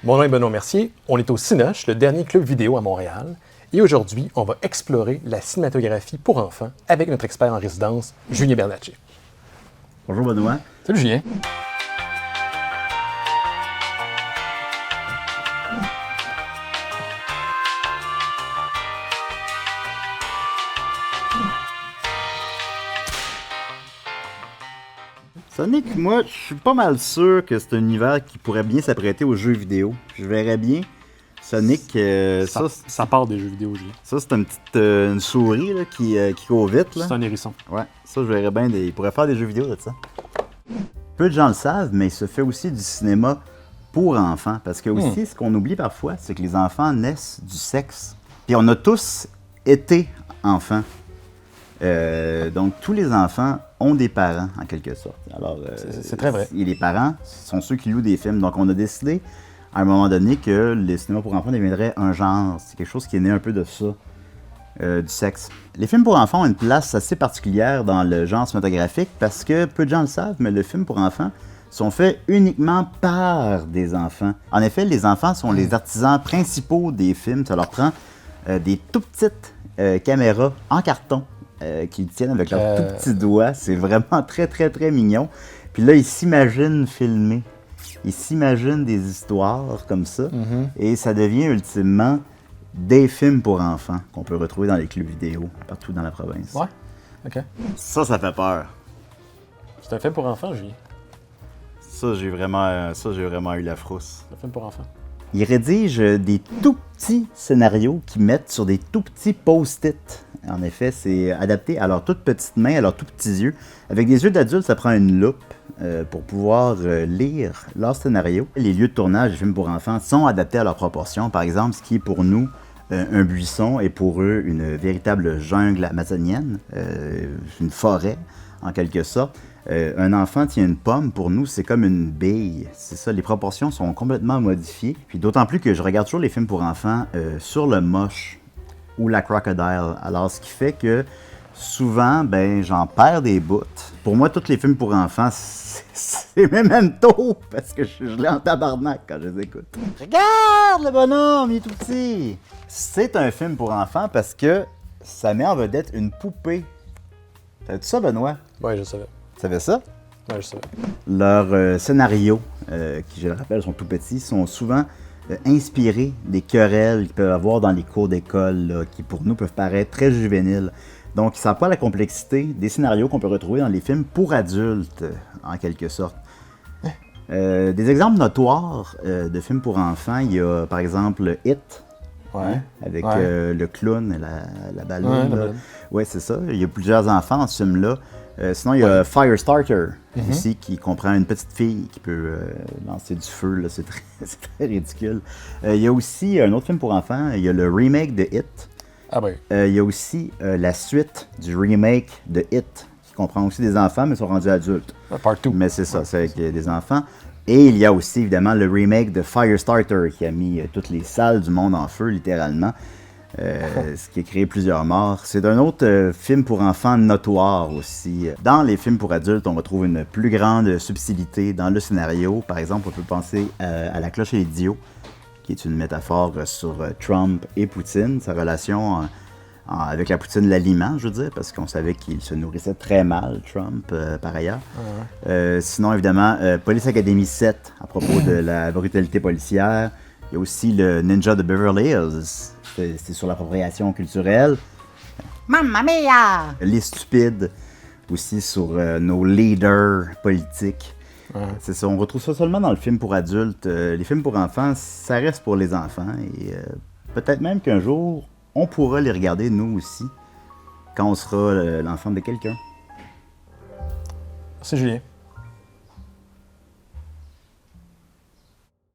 Mon nom est Benoît Mercier, on est au Cinoche, le dernier club vidéo à Montréal, et aujourd'hui, on va explorer la cinématographie pour enfants avec notre expert en résidence, Julien Bernatchez. Bonjour Benoît. Salut Julien. Sonic, moi, je suis pas mal sûr que c'est un univers qui pourrait bien s'apprêter aux jeux vidéo. Je verrais bien Sonic, Ça part des jeux vidéo, Julien. ça c'est une souris là, qui court vite. Là. C'est un hérisson. Ouais, ça je verrais bien, il pourrait faire des jeux vidéo de ça. Peu de gens le savent, mais il se fait aussi du cinéma pour enfants. Parce que aussi, ce qu'on oublie parfois, c'est que les enfants naissent du sexe. Puis on a tous été enfants. Donc tous les enfants ont des parents, en quelque sorte. Alors, c'est très vrai. Et les parents sont ceux qui louent des films. Donc on a décidé, à un moment donné, que le cinéma pour enfants deviendrait un genre. C'est quelque chose qui est né un peu de ça. Du sexe. Les films pour enfants ont une place assez particulière dans le genre cinématographique parce que peu de gens le savent, mais les films pour enfants sont faits uniquement par des enfants. En effet, les enfants sont les artisans principaux des films. Ça leur prend des tout petites caméras en carton qu'ils tiennent avec leurs tout petits doigts. C'est vraiment très, très, très mignon. Puis là, ils s'imaginent filmer. Ils s'imaginent des histoires comme ça. Et ça devient ultimement des films pour enfants qu'on peut retrouver dans les clubs vidéo partout dans la province. Ouais, ok. Ça fait peur. C'est un film pour enfants, Julien. Ça, j'ai vraiment eu la frousse. C'est un film pour enfants. Ils rédigent des tout petits scénarios qu'ils mettent sur des tout petits post-it. En effet, c'est adapté à leurs toutes petites mains, à leurs tout petits yeux. Avec des yeux d'adulte, ça prend une loupe pour pouvoir lire leur scénario. Les lieux de tournage des films pour enfants sont adaptés à leurs proportions. Par exemple, ce qui est pour nous un buisson est pour eux une véritable jungle amazonienne, une forêt en quelque sorte. Un enfant tient une pomme, pour nous, c'est comme une bille. C'est ça, les proportions sont complètement modifiées. Puis d'autant plus que je regarde toujours les films pour enfants sur le moche ou la crocodile. Alors, ce qui fait que souvent, ben, j'en perds des bouts. Pour moi, tous les films pour enfants, c'est Memento, parce que je l'ai en tabarnak quand je les écoute. Regarde le bonhomme, il est tout petit! C'est un film pour enfants parce que ça met en vedette une poupée. Savais-tu ça, Benoît? Ouais, je savais. Tu savais ça? Ouais, je savais. Leurs scénarios, qui je le rappelle sont tout petits, sont souvent inspirés des querelles qu'ils peuvent avoir dans les cours d'école, là, qui pour nous peuvent paraître très juvéniles. Donc, ça n'a pas la complexité des scénarios qu'on peut retrouver dans les films pour adultes, en quelque sorte. Des exemples notoires de films pour enfants, il y a par exemple It, Ouais. avec Ouais. le clown et la ballon. Ouais, la là. ballon. Ouais, c'est ça. Il y a plusieurs enfants dans ce film-là. Sinon, il y a Firestarter aussi, qui comprend une petite fille qui peut lancer du feu. Là. C'est très ridicule. Il y a aussi un autre film pour enfants. Il y a le remake de It. Ah ben, Il y a aussi la suite du remake de It, qui comprend aussi des enfants, mais sont rendus adultes. partout. Mais c'est ça, c'est avec des enfants. Et il y a aussi, évidemment, le remake de Firestarter, qui a mis toutes les salles du monde en feu, littéralement. Ce qui a créé plusieurs morts. C'est un autre film pour enfants notoire aussi. Dans les films pour adultes, on retrouve une plus grande subtilité dans le scénario. Par exemple, on peut penser à La cloche et l'idiot, qui est une métaphore sur Trump et Poutine, sa relation avec la poutine, l'aliment, je veux dire, parce qu'on savait qu'il se nourrissait très mal, Trump, par ailleurs. Sinon, évidemment, Police Academy 7, à propos de la brutalité policière. Il y a aussi le Ninja de Beverly Hills, c'est sur l'appropriation culturelle. Mamma mia! Les stupides, aussi sur nos leaders politiques. C'est ça, on retrouve ça seulement dans le film pour adultes. Les films pour enfants, ça reste pour les enfants. Et peut-être même qu'un jour, on pourra les regarder, nous aussi, quand on sera l'enfant de quelqu'un. Merci Julien.